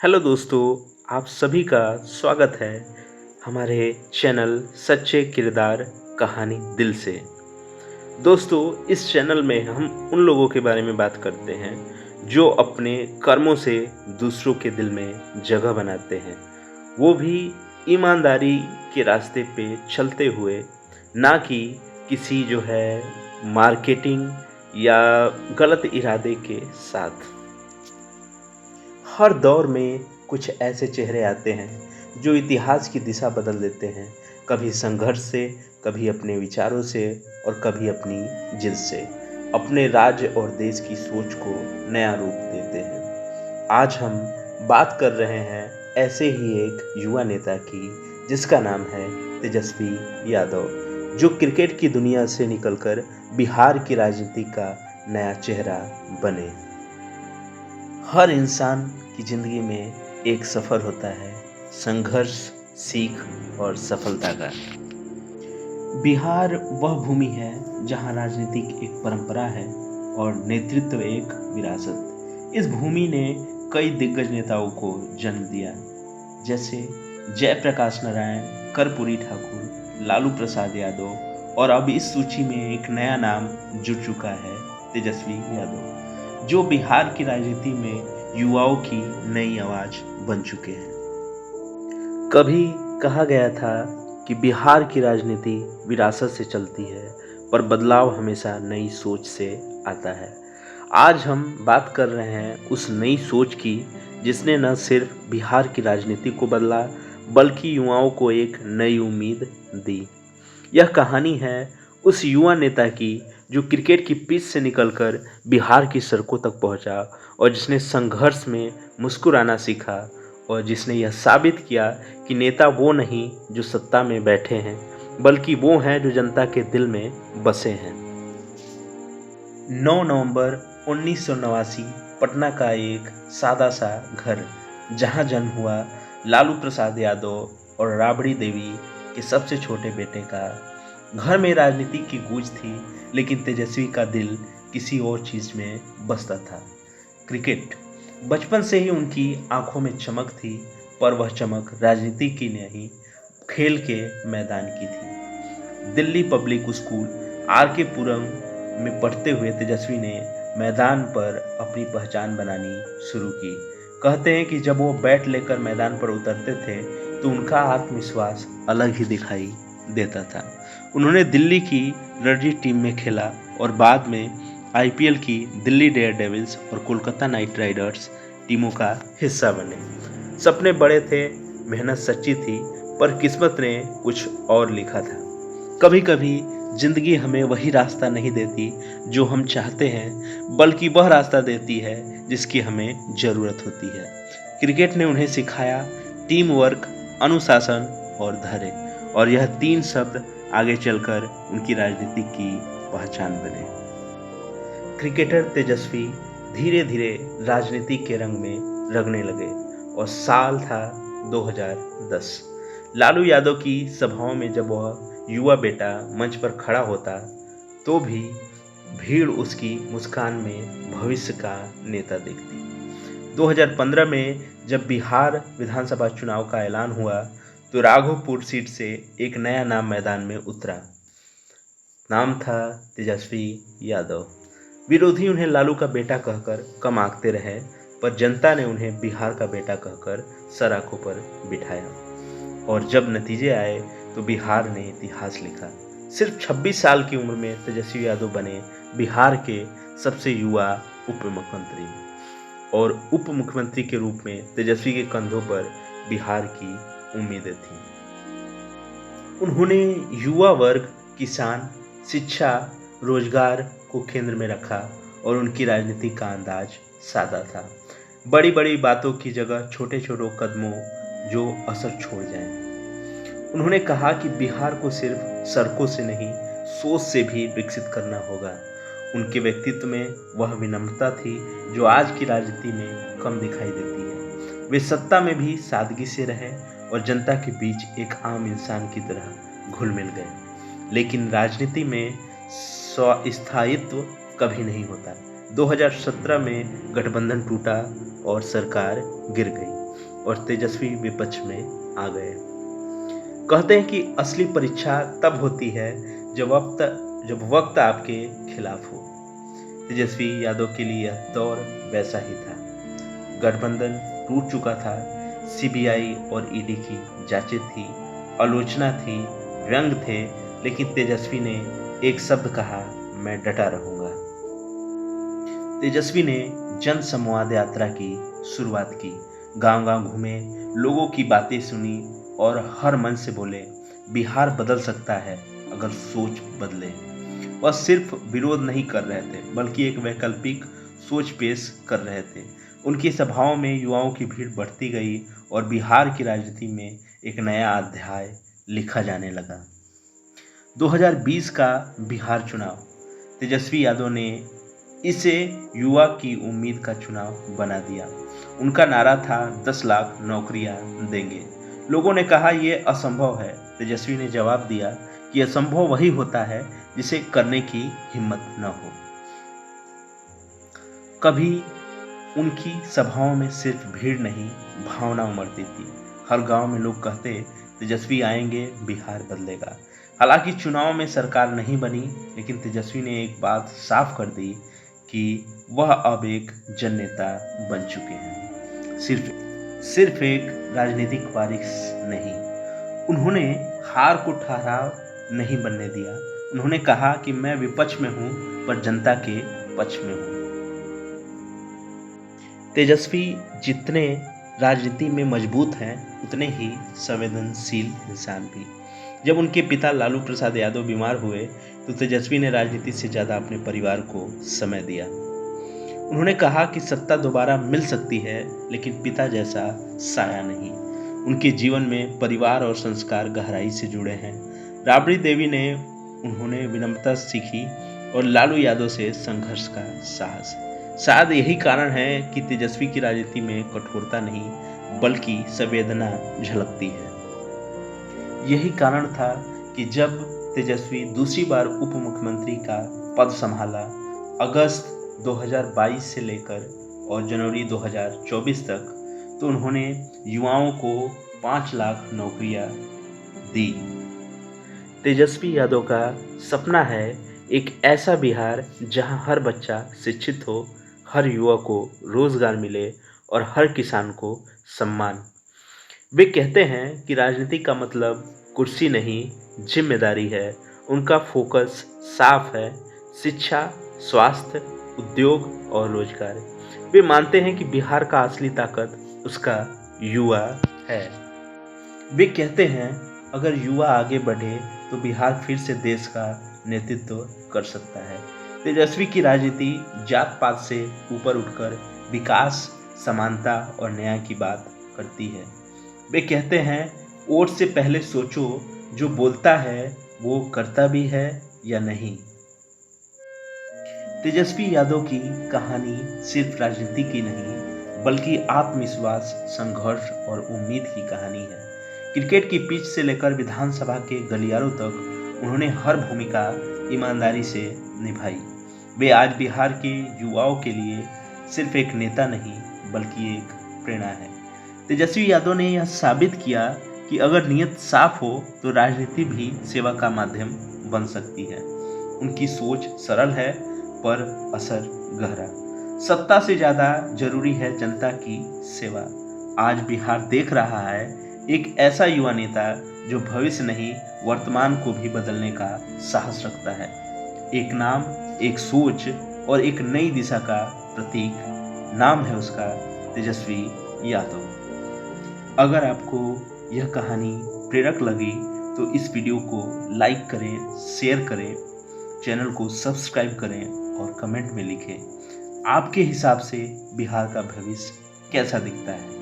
Hello दोस्तों, आप सभी का स्वागत है हमारे चैनल सच्चे किरदार कहानी दिल से। दोस्तों, इस चैनल में हम उन लोगों के बारे में बात करते हैं जो अपने कर्मों से दूसरों के दिल में जगह बनाते हैं, वो भी ईमानदारी के रास्ते पे चलते हुए, ना कि किसी जो है मार्केटिंग या गलत इरादे के साथ। हर दौर में कुछ ऐसे चेहरे आते हैं जो इतिहास की दिशा बदल देते हैं, कभी संघर्ष से, कभी अपने विचारों से और कभी अपनी जिद से अपने राज्य और देश की सोच को नया रूप देते हैं। आज हम बात कर रहे हैं ऐसे ही एक युवा नेता की, जिसका नाम है तेजस्वी यादव, जो क्रिकेट की दुनिया से निकलकर बिहार की राजनीति का नया चेहरा बने। हर इंसान की ज़िंदगी में एक सफ़र होता है, संघर्ष, सीख और सफलता का। बिहार वह भूमि है जहाँ राजनीतिक एक परंपरा है और नेतृत्व एक विरासत। इस भूमि ने कई दिग्गज नेताओं को जन्म दिया, जैसे जयप्रकाश नारायण, कर्पूरी ठाकुर, लालू प्रसाद यादव, और अब इस सूची में एक नया नाम जुड़ चुका है, तेजस्वी यादव, जो बिहार की राजनीति में युवाओं की नई आवाज बन चुके हैं। कभी कहा गया था कि बिहार की राजनीति विरासत से चलती है, पर बदलाव हमेशा नई सोच से आता है। आज हम बात कर रहे हैं उस नई सोच की, जिसने न सिर्फ बिहार की राजनीति को बदला, बल्कि युवाओं को एक नई उम्मीद दी। यह कहानी है उस युवा नेता की जो क्रिकेट की पिच से निकलकर बिहार की सड़कों तक पहुंचा, और जिसने संघर्ष में मुस्कुराना सीखा, और जिसने यह साबित किया कि नेता वो नहीं जो सत्ता में बैठे हैं, बल्कि वो हैं जो जनता के दिल में बसे हैं। 9 नवंबर 1989 पटना का एक सादा सा घर, जहां जन्म हुआ लालू प्रसाद यादव और राबड़ी देवी के सबसे छोटे बेटे का। घर में राजनीति की गूंज थी, लेकिन तेजस्वी का दिल किसी और चीज में बसता था, क्रिकेट। बचपन से ही उनकी आंखों में चमक थी, पर वह चमक राजनीति की नहीं, खेल के मैदान की थी। दिल्ली पब्लिक स्कूल आर के पुरम में पढ़ते हुए तेजस्वी ने मैदान पर अपनी पहचान बनानी शुरू की। कहते हैं कि जब वो बैट लेकर मैदान पर उतरते थे तो उनका आत्मविश्वास अलग ही दिखाई देता था। उन्होंने दिल्ली की रणजी टीम में खेला और बाद में आईपीएल की दिल्ली डेयर डेविल्स और कोलकाता नाइट राइडर्स टीमों का हिस्सा बने। सपने बड़े थे, मेहनत सच्ची थी, पर किस्मत ने कुछ और लिखा था। कभी कभी जिंदगी हमें वही रास्ता नहीं देती जो हम चाहते हैं, बल्कि वह रास्ता देती है जिसकी हमें ज़रूरत होती है। क्रिकेट ने उन्हें सिखाया टीम वर्क, अनुशासन और धैर्य, और यह तीन शब्द आगे चलकर उनकी राजनीति की पहचान बने। क्रिकेटर तेजस्वी धीरे धीरे राजनीति के रंग में रंगने लगे, और साल था 2010। लालू यादव की सभाओं में जब वह युवा बेटा मंच पर खड़ा होता, तो भी भीड़ उसकी मुस्कान में भविष्य का नेता देखती। 2015 में जब बिहार विधानसभा चुनाव का ऐलान हुआ, तो राघोपुर सीट से एक नया नाम मैदान में उतरा। नाम था तेजस्वी यादव। विरोधी उन्हें लालू का बेटा कहकर कम आंकते रहे, पर जनता ने उन्हें बिहार का बेटा कहकर सराखों पर बिठाया, और जब नतीजे आए तो बिहार ने इतिहास लिखा। सिर्फ 26 साल की उम्र में तेजस्वी यादव बने बिहार के सबसे युवा उप मुख्यमंत्री, और उप मुख्यमंत्री के रूप में तेजस्वी के कंधों पर बिहार की उम्मीदें थीं। उन्होंने युवा वर्ग, किसान, शिक्षा, रोजगार को केंद्र में रखा, और उनकी राजनीति का अंदाज सादा था। बड़ी बड़ी बातों की जगह छोटे छोटे कदमों जो असर छोड़ जाएं। उन्होंने कहा कि बिहार को सिर्फ सड़कों से नहीं, सोच से भी विकसित करना होगा। उनके व्यक्तित्व में वह विनम्रता थी जो आज की राजनीति में कम दिखाई देती है। वे सत्ता में भी सादगी से रहे और जनता के बीच एक आम इंसान की तरह घुल मिल गए। लेकिन राजनीति में स्थायित्व कभी नहीं होता। 2017 में गठबंधन टूटा और सरकार गिर गई। और तेजस्वी विपक्ष में आ गए। कहते हैं कि असली परीक्षा तब होती है जब वक्त आपके खिलाफ हो। तेजस्वी यादव के लिए यह दौर वैसा ही था। गठबंधन टूट चुका था, सीबीआई और ईडी की जांचें थी, आलोचना थी, व्यंग थे, लेकिन तेजस्वी ने एक शब्द कहा, मैं डटा रहूंगा। तेजस्वी ने जन संवाद यात्रा की शुरुआत की, गांव-गांव घूमे, लोगों की बातें सुनी और हर मन से बोले, बिहार बदल सकता है अगर सोच बदले। वह सिर्फ विरोध नहीं कर रहे थे, बल्कि एक वैकल्पिक सोच पेश कर रहे थे। उनकी सभाओं में युवाओं की भीड़ बढ़ती गई और बिहार की राजनीति में एक नया अध्याय लिखा जाने लगा। 2020 का बिहार चुनाव, तेजस्वी यादव ने इसे युवा की उम्मीद का चुनाव बना दिया। उनका नारा था 10 लाख नौकरियां देंगे। लोगों ने कहा यह असंभव है। तेजस्वी ने जवाब दिया कि असंभव वही होता है जिसे करने की हिम्मत न हो। कभी उनकी सभाओं में सिर्फ भीड़ नहीं, भावना उमड़ती थी। हर गांव में लोग कहते, तेजस्वी आएंगे, बिहार बदलेगा। हालांकि चुनाव में सरकार नहीं बनी, लेकिन तेजस्वी ने एक बात साफ कर दी कि वह अब एक जननेता बन चुके हैं। सिर्फ एक राजनीतिक वारिस नहीं। उन्होंने हार को ठहराव नहीं बनने दिया। उन्होंने कहा कि मैं विपक्ष में हूं, पर जनता के पक्ष में हूं। तेजस्वी जितने राजनीति में मजबूत हैं, उतने ही संवेदनशील इंसान भी। जब उनके पिता लालू प्रसाद यादव बीमार हुए, तो तेजस्वी ने राजनीति से ज़्यादा अपने परिवार को समय दिया। उन्होंने कहा कि सत्ता दोबारा मिल सकती है, लेकिन पिता जैसा साया नहीं। उनके जीवन में परिवार और संस्कार गहराई से जुड़े हैं। राबड़ी देवी ने उन्होंने विनम्रता सीखी और लालू यादव से संघर्ष का साहस। शायद यही कारण है कि तेजस्वी की राजनीति में कठोरता नहीं, बल्कि संवेदना झलकती है। यही कारण था कि जब तेजस्वी दूसरी बार उप मुख्यमंत्री का पद संभाला, अगस्त 2022 से लेकर और जनवरी 2024 तक, तो उन्होंने युवाओं को 5 लाख नौकरियां दी। तेजस्वी यादव का सपना है एक ऐसा बिहार जहां हर बच्चा शिक्षित हो, हर युवा को रोजगार मिले और हर किसान को सम्मान। वे कहते हैं कि राजनीति का मतलब कुर्सी नहीं, जिम्मेदारी है। उनका फोकस साफ है, शिक्षा, स्वास्थ्य, उद्योग और रोजगार। वे मानते हैं कि बिहार का असली ताकत उसका युवा है। वे कहते हैं अगर युवा आगे बढ़े तो बिहार फिर से देश का नेतृत्व कर सकता है। तेजस्वी की राजनीति जात पात से ऊपर उठकर विकास, समानता और न्याय की बात करती है। वे कहते हैं वोट से पहले सोचो, जो बोलता है वो करता भी है या नहीं। तेजस्वी यादव की कहानी सिर्फ राजनीति की नहीं, बल्कि आत्मविश्वास, संघर्ष और उम्मीद की कहानी है। क्रिकेट की पिच से लेकर विधानसभा के गलियारों तक उन्होंने हर भूमिका ईमानदारी से निभाई। वे आज बिहार के युवाओं के लिए सिर्फ एक नेता नहीं, बल्कि एक प्रेरणा है। तेजस्वी यादव ने यह साबित किया कि अगर नीयत साफ हो तो राजनीति भी सेवा का माध्यम बन सकती है। उनकी सोच सरल है, पर असर गहरा। सत्ता से ज़्यादा जरूरी है जनता की सेवा। आज बिहार देख रहा है एक ऐसा युवा नेता जो भविष्य नहीं, वर्तमान को भी बदलने का साहस रखता है। एक नाम, एक सोच और एक नई दिशा का प्रतीक। नाम है उसका तेजस्वी यादव। अगर आपको यह कहानी प्रेरक लगी तो इस वीडियो को लाइक करें, शेयर करें, चैनल को सब्सक्राइब करें और कमेंट में लिखें आपके हिसाब से बिहार का भविष्य कैसा दिखता है।